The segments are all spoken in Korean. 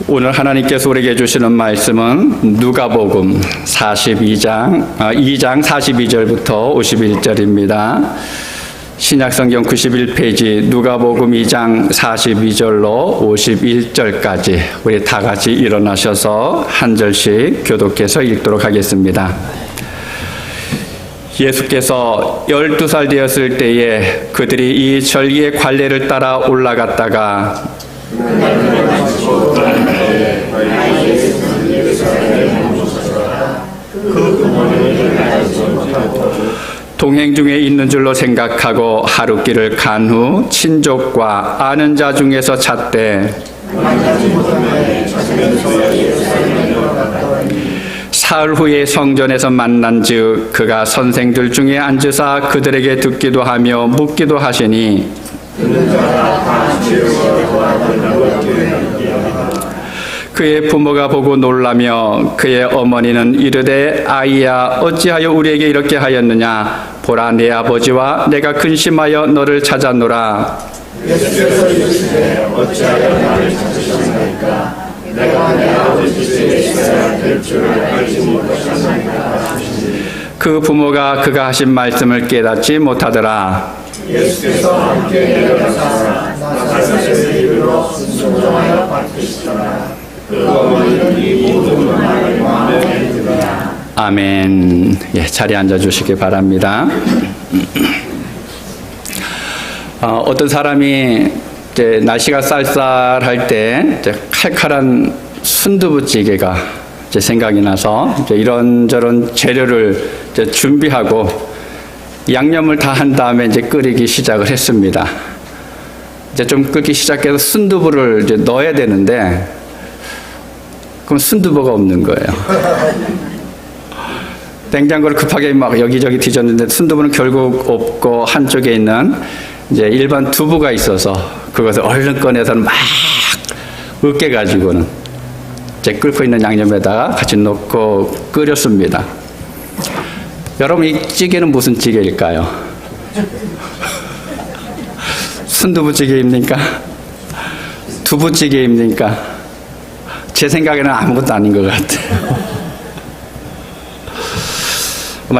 오늘 하나님께서 우리에게 주시는 말씀은 누가복음 2장 42절부터 51절입니다. 신약성경 91페이지 누가복음 2장 42절로 51절까지 우리 다 같이 일어나셔서 한 절씩 교독해서 읽도록 하겠습니다. 예수께서 12살 되었을 때에 그들이 이 절기의 관례를 따라 올라갔다가 동행 중에 있는 줄로 생각하고 하루길을 간 후 친족과 아는 자 중에서 찾되 사흘 후에 성전에서 만난즉 그가 선생들 중에 앉으사 그들에게 듣기도 하며 묻기도 하시니 그의 부모가 보고 놀라며 그의 어머니는 이르되 아이야 어찌하여 우리에게 이렇게 하였느냐 보라 내 아버지와 내가 근심하여 너를 찾았노라. 예수께서 이르시되 어찌하여 나를 찾으셨나이까 내가 내 아버지 집에 있어야 될 줄을 알지 못하셨나이까. 그 부모가 그가 하신 말씀을 깨닫지 못하더라. 예수께서 함께 내려가사 나사렛에 이르러 순종하여 받으시더라. 그 어머니는 이 모든 말을 마음에 들으라. 아멘. 예, 자리에 앉아 주시기 바랍니다. 어떤 사람이 이제 날씨가 쌀쌀할 때 이제 칼칼한 순두부찌개가 이제 생각이 나서 이제 이런저런 재료를 이제 준비하고 양념을 다 한 다음에 이제 끓이기 시작을 했습니다. 이제 좀 끓기 시작해서 순두부를 이제 넣어야 되는데 그럼 순두부가 없는 거예요. 냉장고를 급하게 막 여기저기 뒤졌는데 순두부는 결국 없고 한쪽에 있는 이제 일반 두부가 있어서 그것을 얼른 꺼내서 막 으깨가지고는 이제 끓고 있는 양념에다가 같이 넣고 끓였습니다. 여러분 이 찌개는 무슨 찌개일까요? 순두부찌개입니까? 두부찌개입니까? 제 생각에는 아무것도 아닌 것 같아요.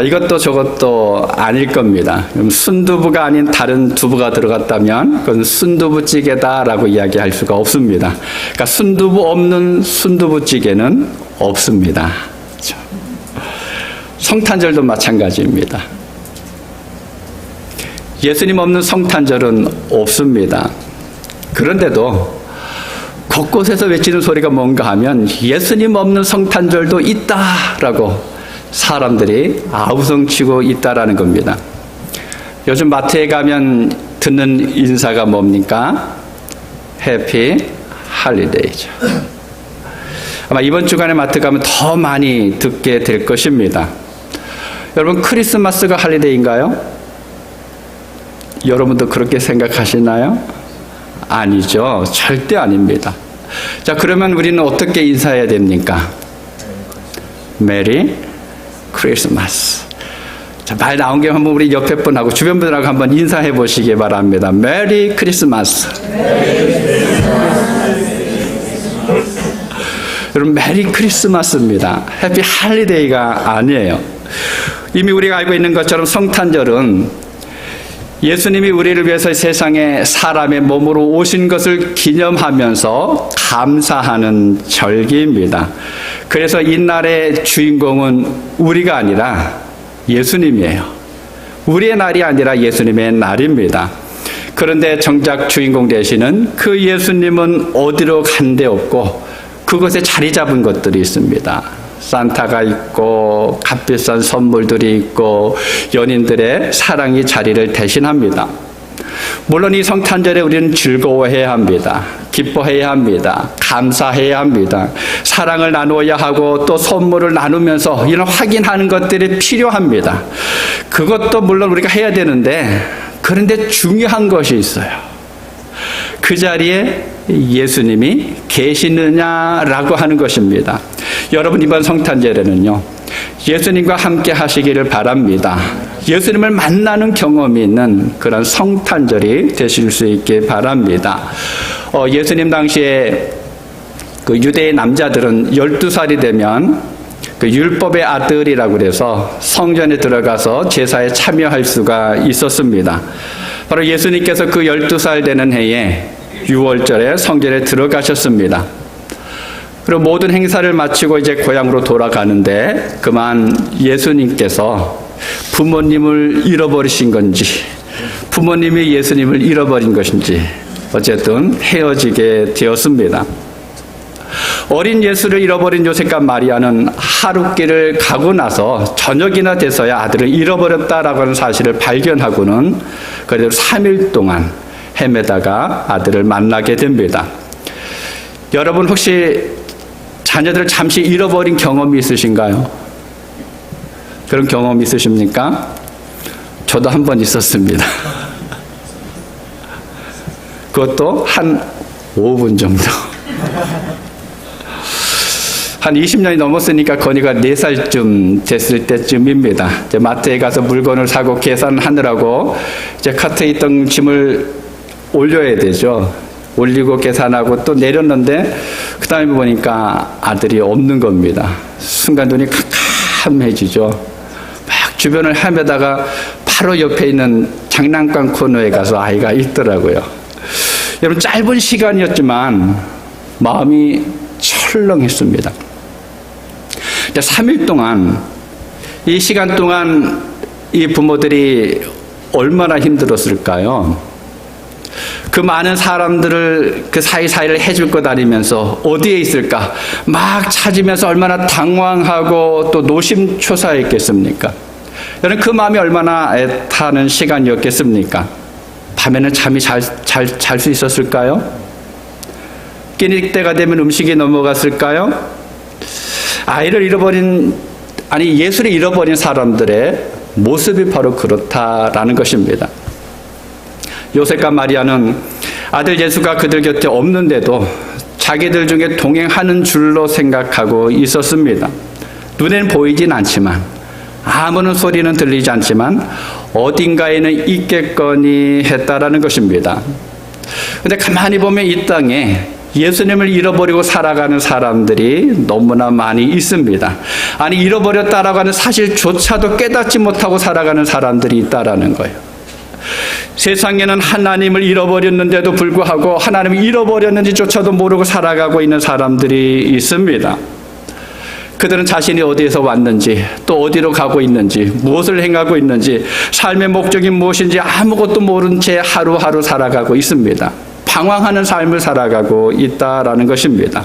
이것도 저것도 아닐 겁니다. 순두부가 아닌 다른 두부가 들어갔다면 그건 순두부찌개다라고 이야기할 수가 없습니다. 그러니까 순두부 없는 순두부찌개는 없습니다. 그렇죠? 성탄절도 마찬가지입니다. 예수님 없는 성탄절은 없습니다. 그런데도 곳곳에서 외치는 소리가 뭔가 하면 예수님 없는 성탄절도 있다라고 사람들이 아우성치고 있다라는 겁니다. 요즘 마트에 가면 듣는 인사가 뭡니까? 해피 할리데이죠. 아마 이번 주간에 마트 가면 더 많이 듣게 될 것입니다. 여러분 크리스마스가 할리데이인가요? 여러분도 그렇게 생각하시나요? 아니죠. 절대 아닙니다. 자, 그러면 우리는 어떻게 인사해야 됩니까? 메리 크리스마스. 자, 말 나온 김에 한번 우리 옆에 분하고 주변 분들하고 한번 인사해 보시기 바랍니다. 메리 크리스마스. 여러분 메리 크리스마스입니다. 해피 할리데이가 아니에요. 이미 우리가 알고 있는 것처럼 성탄절은 예수님이 우리를 위해서 세상에 사람의 몸으로 오신 것을 기념하면서 감사하는 절기입니다. 그래서 이날의 주인공은 우리가 아니라 예수님이에요. 우리의 날이 아니라 예수님의 날입니다. 그런데 정작 주인공 되시는 그 예수님은 어디로 간 데 없고 그곳에 자리 잡은 것들이 있습니다. 산타가 있고 값비싼 선물들이 있고 연인들의 사랑이 자리를 대신합니다. 물론 이 성탄절에 우리는 즐거워해야 합니다. 기뻐해야 합니다. 감사해야 합니다. 사랑을 나누어야 하고 또 선물을 나누면서 이런 확인하는 것들이 필요합니다. 그것도 물론 우리가 해야 되는데 그런데 중요한 것이 있어요. 그 자리에 예수님이 계시느냐라고 하는 것입니다. 여러분 이번 성탄절에는요 예수님과 함께 하시기를 바랍니다. 예수님을 만나는 경험이 있는 그런 성탄절이 되실 수 있게 바랍니다. 예수님 당시에 그 유대의 남자들은 12살이 되면 그 율법의 아들이라고 그래서 성전에 들어가서 제사에 참여할 수가 있었습니다. 바로 예수님께서 그 12살 되는 해에 6월절에 성전에 들어가셨습니다. 그리고 모든 행사를 마치고 이제 고향으로 돌아가는데 그만 예수님께서 부모님을 잃어버리신 건지 부모님이 예수님을 잃어버린 것인지 어쨌든 헤어지게 되었습니다. 어린 예수를 잃어버린 요셉과 마리아는 하룻길을 가고 나서 저녁이나 돼서야 아들을 잃어버렸다라고 하는 사실을 발견하고는 그래도 3일 동안 헤매다가 아들을 만나게 됩니다. 여러분 혹시 자녀들을 잠시 잃어버린 경험이 있으신가요? 그런 경험 있으십니까? 저도 한 번 있었습니다. 그것도 한 5분 정도. 한 20년이 넘었으니까 건이가 4살쯤 됐을 때쯤입니다. 이제 마트에 가서 물건을 사고 계산하느라고 이제 카트에 있던 짐을 올려야 되죠. 올리고 계산하고 또 내렸는데 그 다음에 보니까 아들이 없는 겁니다. 순간 눈이 캄캄해지죠. 막 주변을 헤매다가 바로 옆에 있는 장난감 코너에 가서 아이가 있더라고요. 여러분 짧은 시간이었지만 마음이 철렁했습니다. 3일 동안 이 시간 동안 이 부모들이 얼마나 힘들었을까요? 그 많은 사람들을 그 사이사이를 해줄거 다니면서 어디에 있을까 막 찾으면서 얼마나 당황하고 또 노심초사했겠습니까? 여러분 그 마음이 얼마나 애타는 시간이었겠습니까? 밤에는 잠이 잘 수 있었을까요? 끼니 때가 되면 음식이 넘어갔을까요? 예수를 잃어버린 사람들의 모습이 바로 그렇다라는 것입니다. 요셉과 마리아는 아들 예수가 그들 곁에 없는데도 자기들 중에 동행하는 줄로 생각하고 있었습니다. 눈에는 보이진 않지만 아무런 소리는 들리지 않지만 어딘가에는 있겠거니 했다라는 것입니다. 그런데 가만히 보면 이 땅에 예수님을 잃어버리고 살아가는 사람들이 너무나 많이 있습니다. 아니 잃어버렸다라고 하는 사실조차도 깨닫지 못하고 살아가는 사람들이 있다라는 거예요. 세상에는 하나님을 잃어버렸는데도 불구하고 하나님을 잃어버렸는지조차도 모르고 살아가고 있는 사람들이 있습니다. 그들은 자신이 어디에서 왔는지 또 어디로 가고 있는지 무엇을 행하고 있는지 삶의 목적이 무엇인지 아무것도 모른 채 하루하루 살아가고 있습니다. 방황하는 삶을 살아가고 있다라는 것입니다.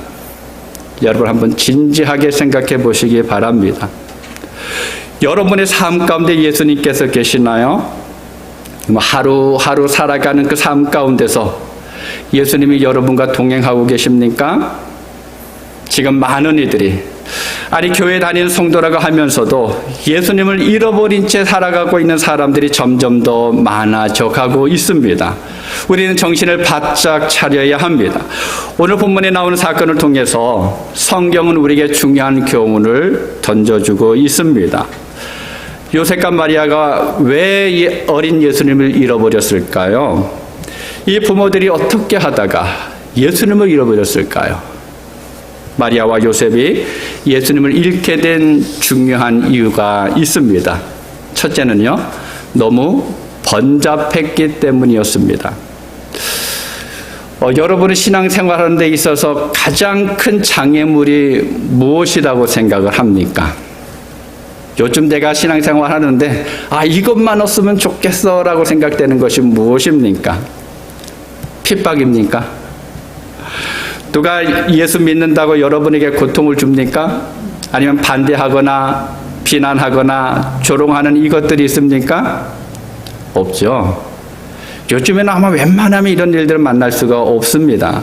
여러분 한번 진지하게 생각해 보시기 바랍니다. 여러분의 삶 가운데 예수님께서 계시나요? 하루하루 살아가는 그 삶 가운데서 예수님이 여러분과 동행하고 계십니까? 지금 많은 이들이 교회 다니는 성도라고 하면서도 예수님을 잃어버린 채 살아가고 있는 사람들이 점점 더 많아져 가고 있습니다. 우리는 정신을 바짝 차려야 합니다. 오늘 본문에 나오는 사건을 통해서 성경은 우리에게 중요한 교훈을 던져주고 있습니다. 요셉과 마리아가 왜 어린 예수님을 잃어버렸을까요? 이 부모들이 어떻게 하다가 예수님을 잃어버렸을까요? 마리아와 요셉이 예수님을 잃게 된 중요한 이유가 있습니다. 첫째는요, 너무 번잡했기 때문이었습니다. 여러분은 신앙생활하는 데 있어서 가장 큰 장애물이 무엇이라고 생각을 합니까? 요즘 내가 신앙생활 하는데 이것만 없으면 좋겠어 라고 생각되는 것이 무엇입니까? 핍박입니까? 누가 예수 믿는다고 여러분에게 고통을 줍니까? 아니면 반대하거나 비난하거나 조롱하는 이것들이 있습니까? 없죠. 요즘에는 아마 웬만하면 이런 일들을 만날 수가 없습니다.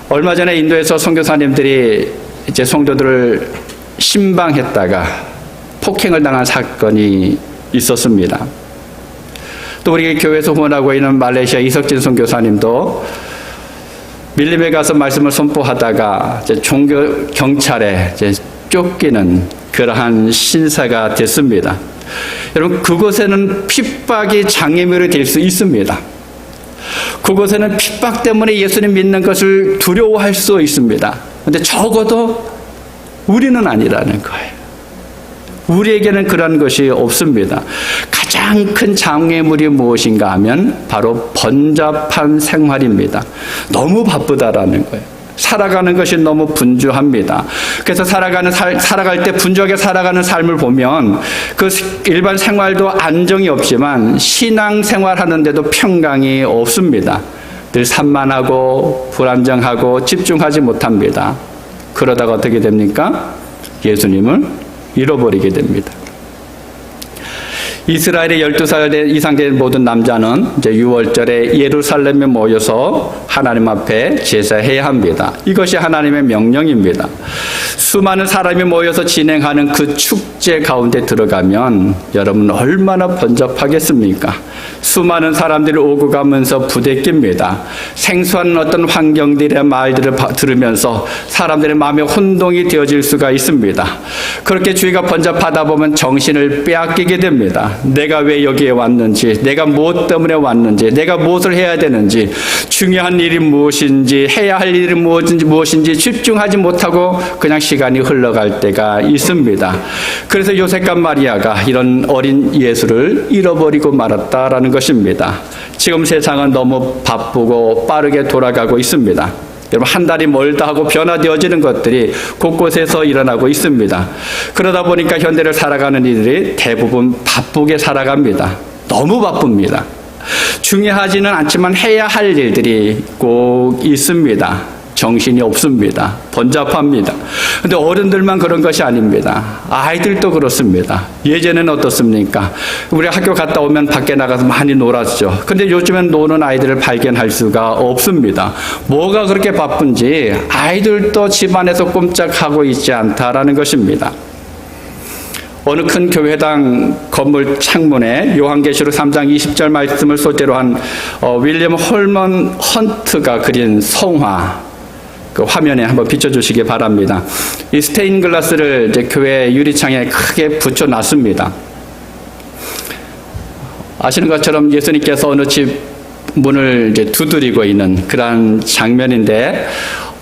얼마 전에 인도에서 선교사님들이 이제 성도들을 신방했다가 폭행을 당한 사건이 있었습니다. 또 우리 교회에서 후원하고 있는 말레이시아 이석진 선교사님도 밀림에 가서 말씀을 선포하다가 이제 종교 경찰에 이제 쫓기는 그러한 신사가 됐습니다. 여러분 그곳에는 핍박이 장애물이 될 수 있습니다. 그곳에는 핍박 때문에 예수님 믿는 것을 두려워할 수 있습니다. 그런데 적어도 우리는 아니라는 거예요. 우리에게는 그런 것이 없습니다. 가장 큰 장애물이 무엇인가 하면 바로 번잡한 생활입니다. 너무 바쁘다라는 거예요. 살아가는 것이 너무 분주합니다. 그래서 살아갈 때 분주하게 살아가는 삶을 보면 그 일반 생활도 안정이 없지만 신앙 생활하는데도 평강이 없습니다. 늘 산만하고 불안정하고 집중하지 못합니다. 그러다가 어떻게 됩니까? 예수님을 잃어버리게 됩니다. 이스라엘의 12살 이상 된 모든 남자는 이제 6월절에 예루살렘에 모여서 하나님 앞에 제사해야 합니다. 이것이 하나님의 명령입니다. 수많은 사람이 모여서 진행하는 그 축제 가운데 들어가면 여러분 얼마나 번잡하겠습니까? 수많은 사람들이 오고 가면서 부대낍니다. 생소한 어떤 환경들의 말들을 들으면서 사람들의 마음에 혼동이 되어질 수가 있습니다. 그렇게 주의가 번잡하다 보면 정신을 빼앗기게 됩니다. 내가 왜 여기에 왔는지, 내가 무엇 때문에 왔는지, 내가 무엇을 해야 되는지, 중요한 일이 무엇인지, 해야 할 일이 무엇인지 집중하지 못하고 그냥 시간이 흘러갈 때가 있습니다. 그래서 요셉과 마리아가 이런 어린 예수를 잃어버리고 말았다라는 것입니다. 지금 세상은 너무 바쁘고 빠르게 돌아가고 있습니다. 여러분, 한 달이 멀다 하고 변화되어지는 것들이 곳곳에서 일어나고 있습니다. 그러다 보니까 현대를 살아가는 이들이 대부분 바쁘게 살아갑니다. 너무 바쁩니다. 중요하지는 않지만 해야 할 일들이 꼭 있습니다. 정신이 없습니다. 번잡합니다. 그런데 어른들만 그런 것이 아닙니다. 아이들도 그렇습니다. 예전에는 어떻습니까? 우리 학교 갔다 오면 밖에 나가서 많이 놀았죠. 근데 요즘엔 노는 아이들을 발견할 수가 없습니다. 뭐가 그렇게 바쁜지 아이들도 집안에서 꼼짝하고 있지 않다라는 것입니다. 어느 큰 교회당 건물 창문에 요한계시록 3장 20절 말씀을 소재로 한 윌리엄 홀먼 헌트가 그린 성화, 그 화면에 한번 비춰주시기 바랍니다. 이 스테인 글라스를 이제 교회 유리창에 크게 붙여놨습니다. 아시는 것처럼 예수님께서 어느 집 문을 이제 두드리고 있는 그런 장면인데,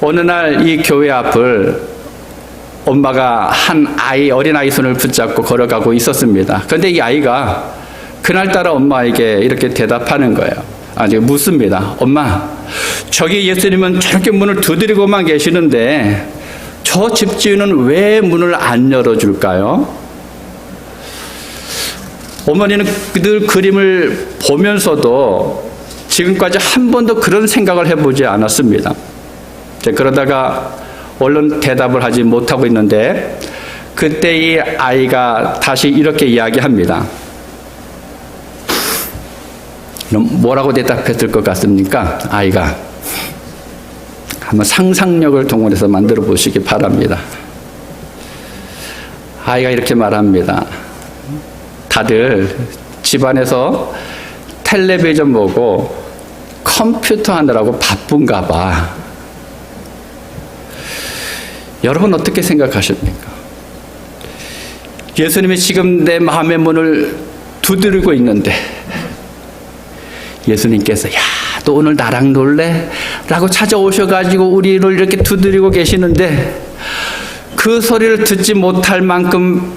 어느 날 이 교회 앞을 엄마가 한 어린아이 손을 붙잡고 걸어가고 있었습니다. 그런데 이 아이가 그날따라 엄마에게 이렇게 대답하는 거예요. 묻습니다. 엄마, 저기 예수님은 저렇게 문을 두드리고만 계시는데 저 집주인은 왜 문을 안 열어줄까요? 어머니는 늘 그림을 보면서도 지금까지 한 번도 그런 생각을 해보지 않았습니다. 그러다가 얼른 대답을 하지 못하고 있는데, 그때 이 아이가 다시 이렇게 이야기합니다. 그럼 뭐라고 대답했을 것 같습니까? 아이가 한번 상상력을 동원해서 만들어 보시기 바랍니다. 아이가 이렇게 말합니다. 다들 집안에서 텔레비전 보고 컴퓨터 하느라고 바쁜가 봐. 여러분 어떻게 생각하십니까? 예수님이 지금 내 마음의 문을 두드리고 있는데 예수님께서 야, 너 오늘 나랑 놀래? 라고 찾아오셔가지고 우리를 이렇게 두드리고 계시는데, 그 소리를 듣지 못할 만큼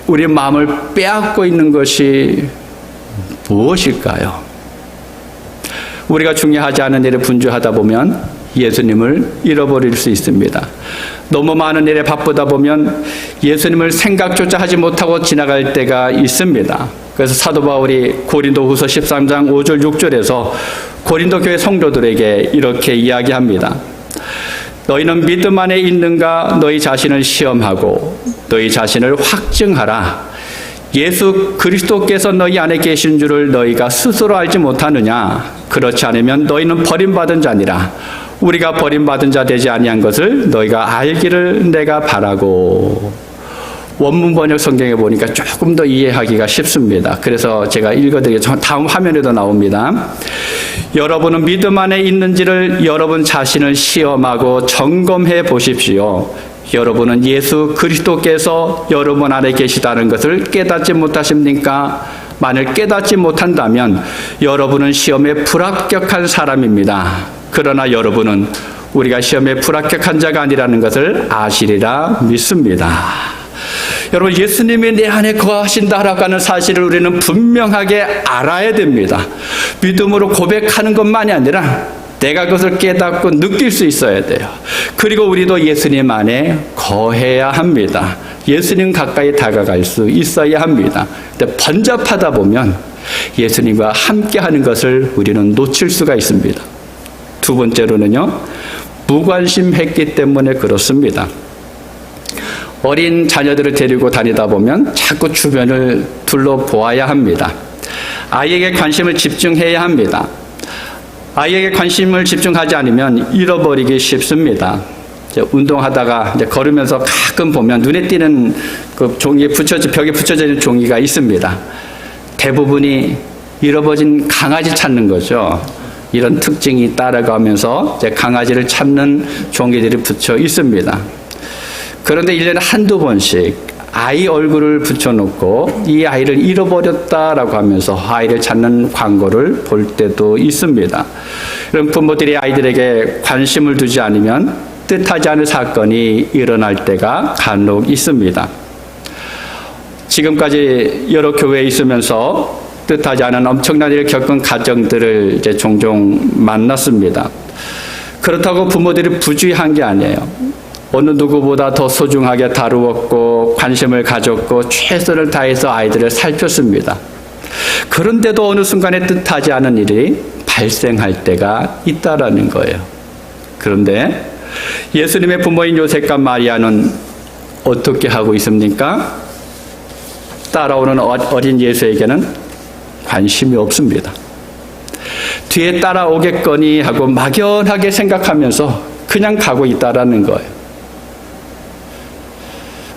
우리 마음을 빼앗고 있는 것이 무엇일까요? 우리가 중요하지 않은 일에 분주하다 보면 예수님을 잃어버릴 수 있습니다. 너무 많은 일에 바쁘다 보면 예수님을 생각조차 하지 못하고 지나갈 때가 있습니다. 그래서 사도 바울이 고린도후서 13장 5절 6절에서 고린도 교회 성도들에게 이렇게 이야기합니다. 너희는 믿음 안에 있는가? 너희 자신을 시험하고 너희 자신을 확증하라. 예수 그리스도께서 너희 안에 계신 줄을 너희가 스스로 알지 못하느냐? 그렇지 않으면 너희는 버림받은 자니라. 우리가 버림받은 자 되지 아니한 것을 너희가 알기를 내가 바라고. 원문 번역 성경에 보니까 조금 더 이해하기가 쉽습니다. 그래서 제가 읽어드리겠습니다. 다음 화면에도 나옵니다. 여러분은 믿음 안에 있는지를 여러분 자신을 시험하고 점검해 보십시오. 여러분은 예수 그리스도께서 여러분 안에 계시다는 것을 깨닫지 못하십니까? 만일 깨닫지 못한다면 여러분은 시험에 불합격한 사람입니다. 그러나 여러분은 우리가 시험에 불합격한 자가 아니라는 것을 아시리라 믿습니다. 여러분, 예수님이 내 안에 거하신다라고 하는 사실을 우리는 분명하게 알아야 됩니다. 믿음으로 고백하는 것만이 아니라 내가 그것을 깨닫고 느낄 수 있어야 돼요. 그리고 우리도 예수님 안에 거해야 합니다. 예수님 가까이 다가갈 수 있어야 합니다. 근데 번잡하다 보면 예수님과 함께하는 것을 우리는 놓칠 수가 있습니다. 두 번째로는요, 무관심했기 때문에 그렇습니다. 어린 자녀들을 데리고 다니다 보면 자꾸 주변을 둘러보아야 합니다. 아이에게 관심을 집중해야 합니다. 아이에게 관심을 집중하지 않으면 잃어버리기 쉽습니다. 운동하다가 이제 걸으면서 가끔 보면 눈에 띄는 그 종이에 벽에 붙여져 있는 종이가 있습니다. 대부분이 잃어버린 강아지 찾는 거죠. 이런 특징이 따라가면서 이제 강아지를 찾는 종이들이 붙여 있습니다. 그런데 1년에 한두 번씩 아이 얼굴을 붙여놓고 이 아이를 잃어버렸다라고 하면서 아이를 찾는 광고를 볼 때도 있습니다. 이런 부모들이 아이들에게 관심을 두지 않으면 뜻하지 않은 사건이 일어날 때가 간혹 있습니다. 지금까지 여러 교회에 있으면서 뜻하지 않은 엄청난 일을 겪은 가정들을 이제 종종 만났습니다. 그렇다고 부모들이 부주의한 게 아니에요. 어느 누구보다 더 소중하게 다루었고 관심을 가졌고 최선을 다해서 아이들을 살폈습니다. 그런데도 어느 순간에 뜻하지 않은 일이 발생할 때가 있다라는 거예요. 그런데 예수님의 부모인 요셉과 마리아는 어떻게 하고 있습니까? 따라오는 어린 예수에게는 관심이 없습니다. 뒤에 따라오겠거니 하고 막연하게 생각하면서 그냥 가고 있다라는 거예요.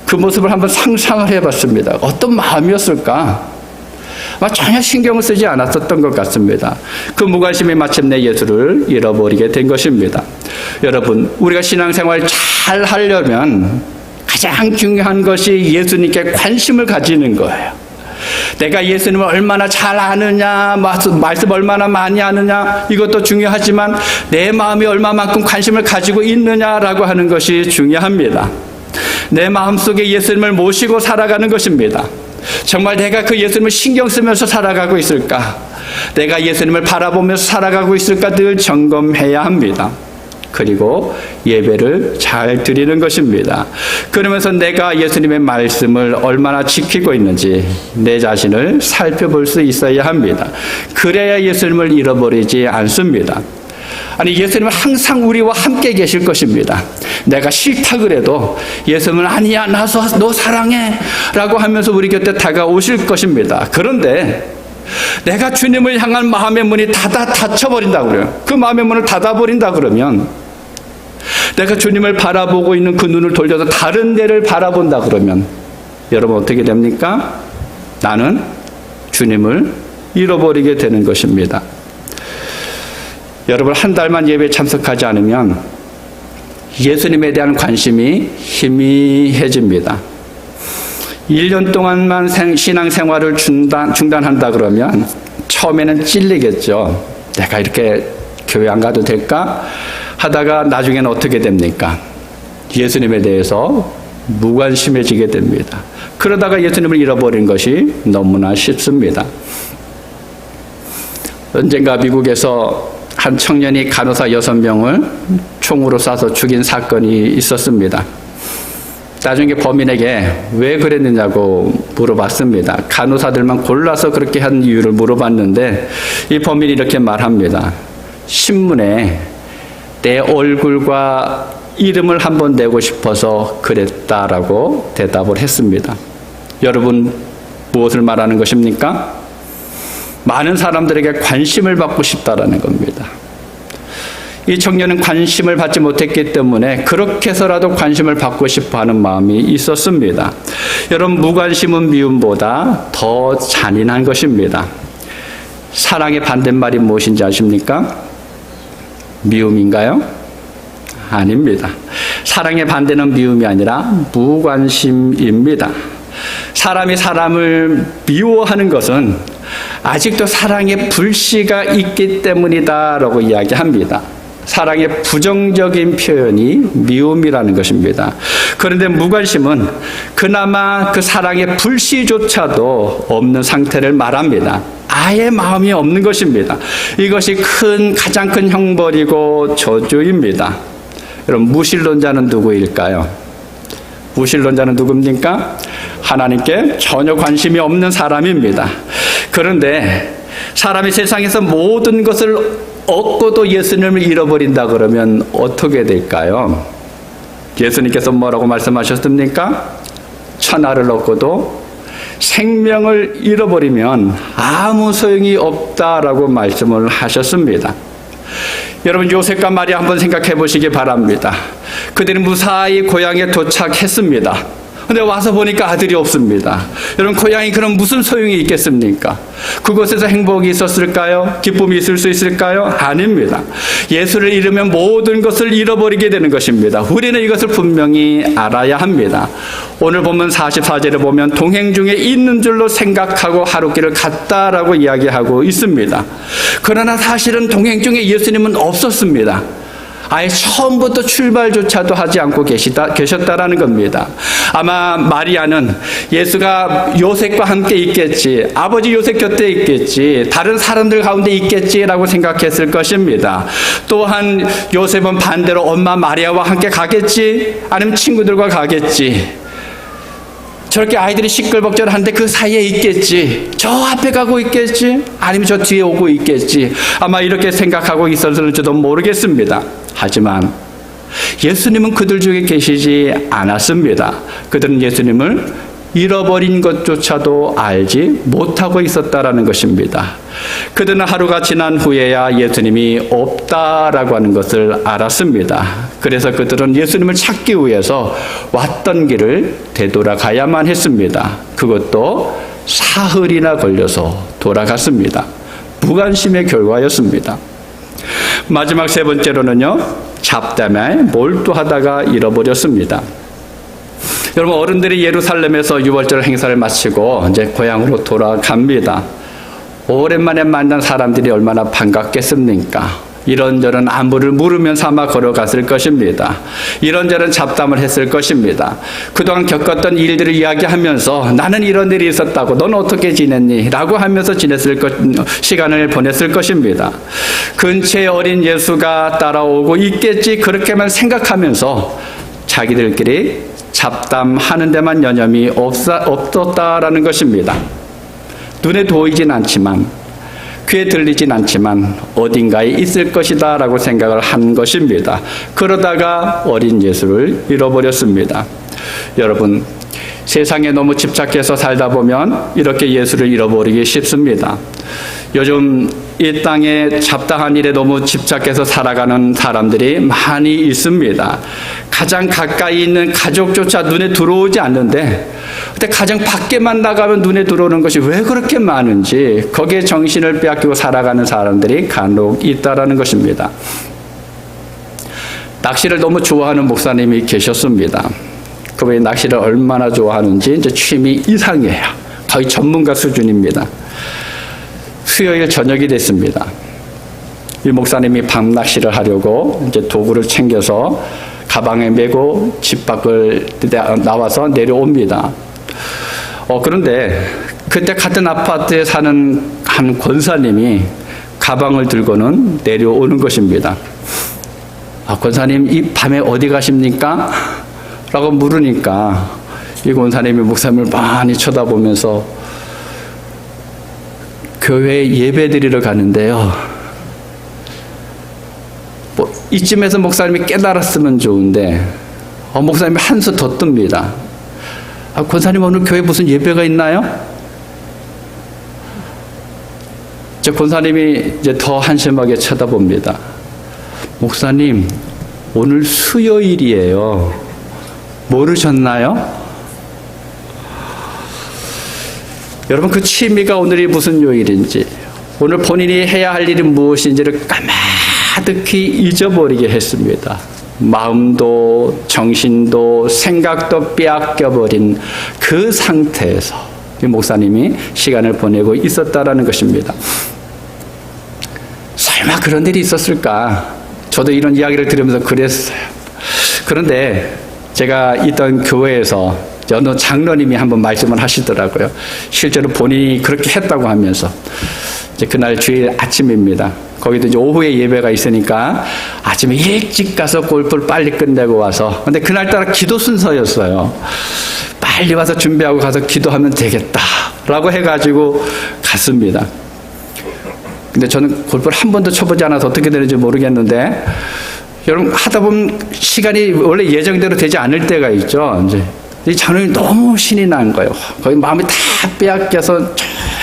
그 모습을 한번 상상을 해봤습니다. 어떤 마음이었을까? 전혀 신경을 쓰지 않았었던 것 같습니다. 그 무관심이 마침내 예수를 잃어버리게 된 것입니다. 여러분, 우리가 신앙생활 잘 하려면 가장 중요한 것이 예수님께 관심을 가지는 거예요. 내가 예수님을 얼마나 잘 아느냐, 말씀 얼마나 많이 아느냐, 이것도 중요하지만 내 마음이 얼마만큼 관심을 가지고 있느냐라고 하는 것이 중요합니다. 내 마음속에 예수님을 모시고 살아가는 것입니다. 정말 내가 그 예수님을 신경 쓰면서 살아가고 있을까? 내가 예수님을 바라보면서 살아가고 있을까? 늘 점검해야 합니다. 그리고 예배를 잘 드리는 것입니다. 그러면서 내가 예수님의 말씀을 얼마나 지키고 있는지 내 자신을 살펴볼 수 있어야 합니다. 그래야 예수님을 잃어버리지 않습니다. 아니, 예수님은 항상 우리와 함께 계실 것입니다. 내가 싫다 그래도 예수님은 아니야, 너 사랑해 라고 하면서 우리 곁에 다가오실 것입니다. 그런데 내가 주님을 향한 마음의 문이 닫혀버린다 그래요. 그 마음의 문을 닫아버린다 그러면, 내가 주님을 바라보고 있는 그 눈을 돌려서 다른 데를 바라본다 그러면 여러분 어떻게 됩니까? 나는 주님을 잃어버리게 되는 것입니다. 여러분, 한 달만 예배에 참석하지 않으면 예수님에 대한 관심이 희미해집니다. 1년 동안만 신앙생활을 중단한다 그러면 처음에는 찔리겠죠. 내가 이렇게 교회 안 가도 될까? 하다가 나중에는 어떻게 됩니까? 예수님에 대해서 무관심해지게 됩니다. 그러다가 예수님을 잃어버린 것이 너무나 쉽습니다. 언젠가 미국에서 한 청년이 간호사 6명을 총으로 쏴서 죽인 사건이 있었습니다. 나중에 범인에게 왜 그랬느냐고 물어봤습니다. 간호사들만 골라서 그렇게 한 이유를 물어봤는데 이 범인이 이렇게 말합니다. 신문에 내 얼굴과 이름을 한번 내고 싶어서 그랬다라고 대답을 했습니다. 여러분, 무엇을 말하는 것입니까? 많은 사람들에게 관심을 받고 싶다라는 겁니다. 이 청년은 관심을 받지 못했기 때문에 그렇게 해서라도 관심을 받고 싶어하는 마음이 있었습니다. 여러분, 무관심은 미움보다 더 잔인한 것입니다. 사랑의 반대말이 무엇인지 아십니까? 미움인가요? 아닙니다. 사랑의 반대는 미움이 아니라 무관심입니다. 사람이 사람을 미워하는 것은 아직도 사랑의 불씨가 있기 때문이다라고 이야기합니다. 사랑의 부정적인 표현이 미움이라는 것입니다. 그런데 무관심은 그나마 그 사랑의 불씨조차도 없는 상태를 말합니다. 아예 마음이 없는 것입니다. 이것이 가장 큰 형벌이고 저주입니다. 여러분, 무신론자는 누구일까요? 무신론자는 누굽니까? 하나님께 전혀 관심이 없는 사람입니다. 그런데 사람이 세상에서 모든 것을 얻고도 예수님을 잃어버린다 그러면 어떻게 될까요? 예수님께서 뭐라고 말씀하셨습니까? 천하를 얻고도 생명을 잃어버리면 아무 소용이 없다라고 말씀을 하셨습니다. 여러분, 요셉과 마리아 한번 생각해 보시기 바랍니다. 그들이 무사히 고향에 도착했습니다. 근데 와서 보니까 아들이 없습니다. 여러분, 고향이 그럼 무슨 소용이 있겠습니까? 그곳에서 행복이 있었을까요? 기쁨이 있을 수 있을까요? 아닙니다. 예수를 잃으면 모든 것을 잃어버리게 되는 것입니다. 우리는 이것을 분명히 알아야 합니다. 오늘 보면 44절에 보면 동행 중에 있는 줄로 생각하고 하루길을 갔다라고 이야기하고 있습니다. 그러나 사실은 동행 중에 예수님은 없었습니다. 아예 처음부터 출발조차도 하지 않고 계셨다라는 겁니다. 아마 마리아는 예수가 요셉과 함께 있겠지, 아버지 요셉 곁에 있겠지, 다른 사람들 가운데 있겠지라고 생각했을 것입니다. 또한 요셉은 반대로 엄마 마리아와 함께 가겠지, 아니면 친구들과 가겠지. 저렇게 아이들이 시끌벅적한데 그 사이에 있겠지, 저 앞에 가고 있겠지, 아니면 저 뒤에 오고 있겠지. 아마 이렇게 생각하고 있었을지도 모르겠습니다. 하지만 예수님은 그들 중에 계시지 않았습니다. 그들은 예수님을 잃어버린 것조차도 알지 못하고 있었다라는 것입니다. 그들은 하루가 지난 후에야 예수님이 없다라고 하는 것을 알았습니다. 그래서 그들은 예수님을 찾기 위해서 왔던 길을 되돌아가야만 했습니다. 그것도 사흘이나 걸려서 돌아갔습니다. 무관심의 결과였습니다. 마지막 세 번째로는요, 잡담에 몰두하다가 잃어버렸습니다. 여러분, 어른들이 예루살렘에서 유월절 행사를 마치고 이제 고향으로 돌아갑니다. 오랜만에 만난 사람들이 얼마나 반갑겠습니까? 이런저런 안부를 물으면서 아마 걸어갔을 것입니다. 이런저런 잡담을 했을 것입니다. 그동안 겪었던 일들을 이야기하면서 나는 이런 일이 있었다고, 넌 어떻게 지냈니? 라고 하면서 시간을 보냈을 것입니다. 근처에 어린 예수가 따라오고 있겠지, 그렇게만 생각하면서 자기들끼리 잡담하는 데만 여념이 없었다라는 것입니다. 눈에 보이진 않지만, 귀에 들리진 않지만 어딘가에 있을 것이다 라고 생각을 한 것입니다. 그러다가 어린 예수를 잃어버렸습니다. 여러분, 세상에 너무 집착해서 살다 보면 이렇게 예수를 잃어버리기 쉽습니다. 요즘 이 땅에 잡다한 일에 너무 집착해서 살아가는 사람들이 많이 있습니다. 가장 가까이 있는 가족조차 눈에 들어오지 않는데, 근데 가장 밖에만 나가면 눈에 들어오는 것이 왜 그렇게 많은지, 거기에 정신을 빼앗기고 살아가는 사람들이 간혹 있다라는 것입니다. 낚시를 너무 좋아하는 목사님이 계셨습니다. 그분이 낚시를 얼마나 좋아하는지 이제 취미 이상이에요. 거의 전문가 수준입니다. 수요일 저녁이 됐습니다. 이 목사님이 밤낚시를 하려고 이제 도구를 챙겨서 가방에 메고 집 밖을 나와서 내려옵니다. 그런데 그때 같은 아파트에 사는 한 권사님이 가방을 들고는 내려오는 것입니다. 권사님, 이 밤에 어디 가십니까? 라고 물으니까 이 권사님이 목사님을 많이 쳐다보면서 교회에 예배 드리러 가는데요. 이쯤에서 목사님이 깨달았으면 좋은데, 목사님이 한 수 더 뜹니다. 권사님, 오늘 교회 무슨 예배가 있나요? 권사님이 이제 더 한심하게 쳐다봅니다. 목사님, 오늘 수요일이에요. 모르셨나요? 여러분, 그 취미가 오늘이 무슨 요일인지, 오늘 본인이 해야 할 일이 무엇인지를 까마득히 잊어버리게 했습니다. 마음도 정신도 생각도 빼앗겨버린 그 상태에서 이 목사님이 시간을 보내고 있었다라는 것입니다. 설마 그런 일이 있었을까? 저도 이런 이야기를 들으면서 그랬어요. 그런데 제가 있던 교회에서 어느 장로님이 한번 말씀을 하시더라고요. 실제로 본인이 그렇게 했다고 하면서 이제 그날 주일 아침입니다. 거기도 이제 오후에 예배가 있으니까 아침에 일찍 가서 골프를 빨리 끝내고 와서, 근데 그날따라 기도 순서였어요. 빨리 와서 준비하고 가서 기도하면 되겠다라고 해가지고 갔습니다. 근데 저는 골프를 한 번도 쳐보지 않아서 어떻게 되는지 모르겠는데, 여러분 하다 보면 시간이 원래 예정대로 되지 않을 때가 있죠. 이제 이 장로님이 너무 신이 난 거예요. 거의 마음이 다 빼앗겨서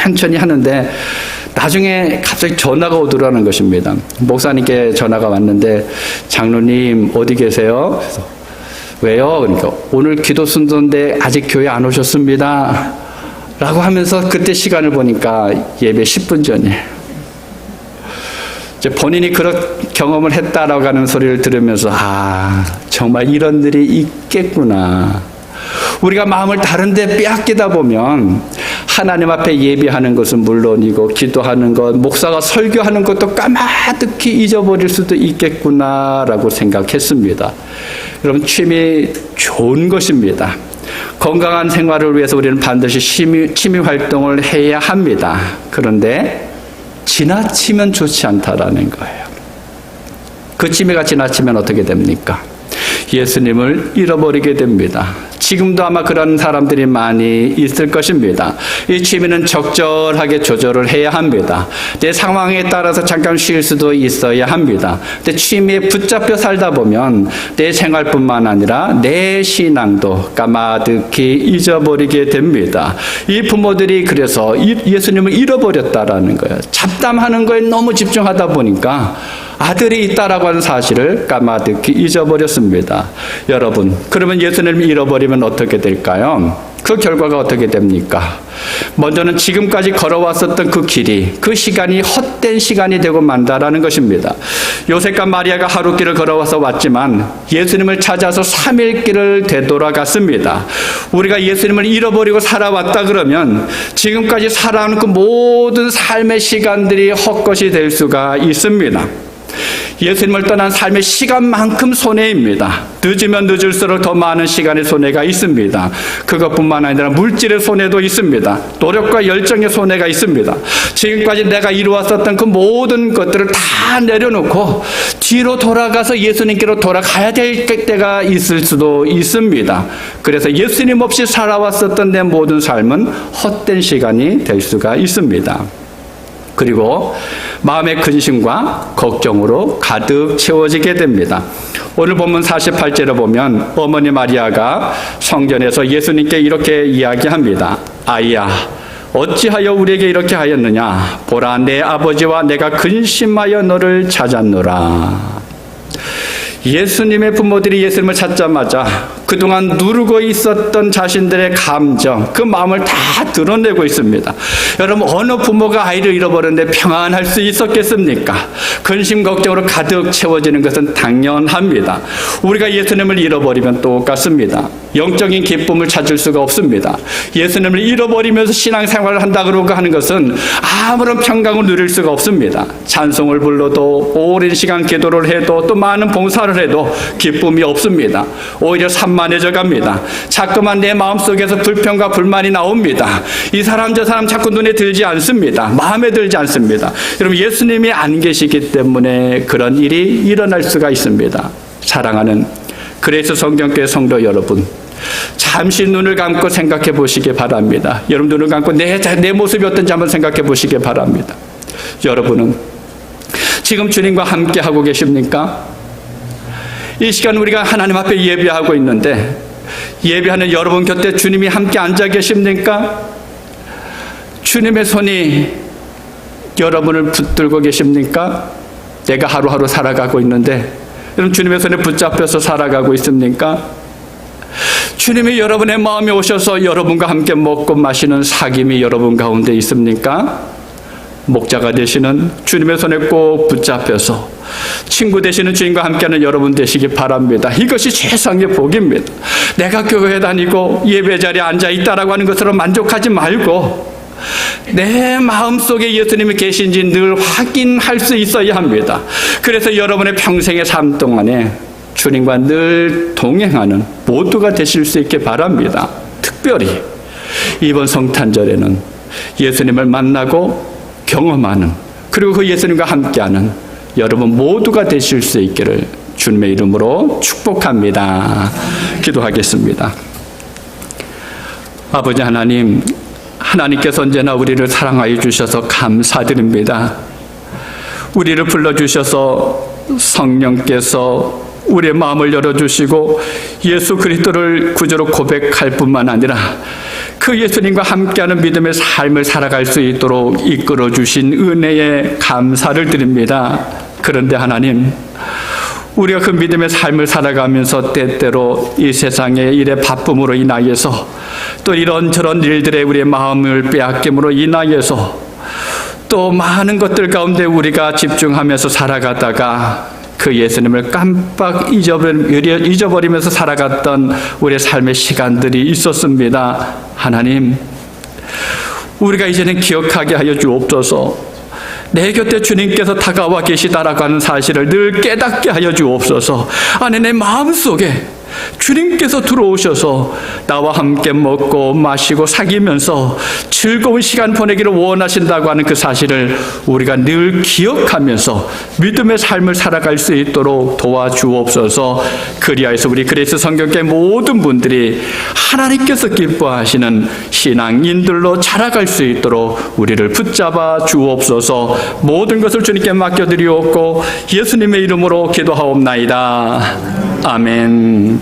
천천히 하는데 나중에 갑자기 전화가 오더라는 것입니다. 목사님께 전화가 왔는데, 장로님 어디 계세요? 그래서 왜요? 그러니까 오늘 기도 순서인데 아직 교회 안 오셨습니다 라고 하면서 그때 시간을 보니까 예배 10분 전이에요. 이제 본인이 그런 경험을 했다라고 하는 소리를 들으면서, 아, 정말 이런 일이 있겠구나. 우리가 마음을 다른 데 빼앗기다 보면 하나님 앞에 예배하는 것은 물론이고 기도하는 것, 목사가 설교하는 것도 까마득히 잊어버릴 수도 있겠구나라고 생각했습니다. 여러분, 취미 좋은 것입니다. 건강한 생활을 위해서 우리는 반드시 취미 활동을 해야 합니다. 그런데 지나치면 좋지 않다라는 거예요. 그 취미가 지나치면 어떻게 됩니까? 예수님을 잃어버리게 됩니다. 지금도 아마 그런 사람들이 많이 있을 것입니다. 이 취미는 적절하게 조절을 해야 합니다. 내 상황에 따라서 잠깐 쉴 수도 있어야 합니다. 근데 취미에 붙잡혀 살다 보면 내 생활뿐만 아니라 내 신앙도 까마득히 잊어버리게 됩니다. 이 부모들이 그래서 예수님을 잃어버렸다라는 거예요. 잡담하는 거에 너무 집중하다 보니까 아들이 있다라고 하는 사실을 까마득히 잊어버렸습니다. 여러분, 그러면 예수님을 잃어버리면 어떻게 될까요? 그 결과가 어떻게 됩니까? 먼저는 지금까지 걸어왔었던 그 길이, 그 시간이 헛된 시간이 되고 만다라는 것입니다. 요셉과 마리아가 하루 길을 걸어와서 왔지만 예수님을 찾아서 3일 길을 되돌아갔습니다. 우리가 예수님을 잃어버리고 살아왔다 그러면 지금까지 살아온 그 모든 삶의 시간들이 헛것이 될 수가 있습니다. 예수님을 떠난 삶의 시간만큼 손해입니다. 늦으면 늦을수록 더 많은 시간의 손해가 있습니다. 그것뿐만 아니라 물질의 손해도 있습니다. 노력과 열정의 손해가 있습니다. 지금까지 내가 이루었었던 그 모든 것들을 다 내려놓고 뒤로 돌아가서 예수님께로 돌아가야 될 때가 있을 수도 있습니다. 그래서 예수님 없이 살아왔었던 내 모든 삶은 헛된 시간이 될 수가 있습니다. 그리고 마음의 근심과 걱정으로 가득 채워지게 됩니다. 오늘 본문 48절에 보면 어머니 마리아가 성전에서 예수님께 이렇게 이야기합니다. 아이야, 어찌하여 우리에게 이렇게 하였느냐? 보라, 내 아버지와 내가 근심하여 너를 찾았노라. 예수님의 부모들이 예수님을 찾자마자 그동안 누르고 있었던 자신들의 감정, 그 마음을 다 드러내고 있습니다. 여러분, 어느 부모가 아이를 잃어버렸는데 평안할 수 있었겠습니까? 근심 걱정으로 가득 채워지는 것은 당연합니다. 우리가 예수님을 잃어버리면 똑같습니다. 영적인 기쁨을 찾을 수가 없습니다. 예수님을 잃어버리면서 신앙생활을 한다고 하는 것은 아무런 평강을 누릴 수가 없습니다. 찬송을 불러도 오랜 시간 기도를 해도 또 많은 봉사를 해도 기쁨이 없습니다. 오히려 산만해져 갑니다. 자꾸만 내 마음속에서 불평과 불만이 나옵니다. 이 사람 저 사람 자꾸 눈에 들지 않습니다. 마음에 들지 않습니다. 여러분, 예수님이 안 계시기 때문에 그런 일이 일어날 수가 있습니다. 사랑하는 그레이스 성경교회 성도 여러분, 잠시 눈을 감고 생각해 보시기 바랍니다. 여러분, 눈을 감고 내 모습이 어떤지 한번 생각해 보시기 바랍니다. 여러분은 지금 주님과 함께 하고 계십니까? 이 시간 우리가 하나님 앞에 예배하고 있는데 예배하는 여러분 곁에 주님이 함께 앉아 계십니까? 주님의 손이 여러분을 붙들고 계십니까? 내가 하루하루 살아가고 있는데 여러분, 주님의 손에 붙잡혀서 살아가고 있습니까? 주님이 여러분의 마음에 오셔서 여러분과 함께 먹고 마시는 사귐이 여러분 가운데 있습니까? 목자가 되시는 주님의 손에 꼭 붙잡혀서 친구 되시는 주님과 함께하는 여러분 되시기 바랍니다. 이것이 최상의 복입니다. 내가 교회에 다니고 예배 자리에 앉아 있다라고 하는 것으로 만족하지 말고 내 마음속에 예수님이 계신지 늘 확인할 수 있어야 합니다. 그래서 여러분의 평생의 삶 동안에 주님과 늘 동행하는 모두가 되실 수 있게 바랍니다. 특별히 이번 성탄절에는 예수님을 만나고 경험하는, 그리고 그 예수님과 함께하는 여러분 모두가 되실 수 있기를 주님의 이름으로 축복합니다. 기도하겠습니다. 아버지 하나님, 하나님께서 언제나 우리를 사랑하여 주셔서 감사드립니다. 우리를 불러주셔서 성령께서 우리의 마음을 열어주시고 예수 그리스도를 구주로 고백할 뿐만 아니라 그 예수님과 함께하는 믿음의 삶을 살아갈 수 있도록 이끌어주신 은혜에 감사를 드립니다. 그런데 하나님, 우리가 그 믿음의 삶을 살아가면서 때때로 이 세상의 일의 바쁨으로 인하여서 또 이런저런 일들에 우리의 마음을 빼앗김으로 인하여서 또 많은 것들 가운데 우리가 집중하면서 살아가다가 그 예수님을 깜빡 잊어버리면서 살아갔던 우리의 삶의 시간들이 있었습니다. 하나님, 우리가 이제는 기억하게 하여 주옵소서. 내 곁에 주님께서 다가와 계시다라고 하는 사실을 늘 깨닫게 하여 주옵소서. 안에 내 마음속에 주님께서 들어오셔서 나와 함께 먹고 마시고 사귀면서 즐거운 시간 보내기를 원하신다고 하는 그 사실을 우리가 늘 기억하면서 믿음의 삶을 살아갈 수 있도록 도와주옵소서. 그리하여서 우리 그리스 성경계 모든 분들이 하나님께서 기뻐하시는 신앙인들로 자라갈 수 있도록 우리를 붙잡아 주옵소서. 모든 것을 주님께 맡겨드리옵고 예수님의 이름으로 기도하옵나이다. 아멘.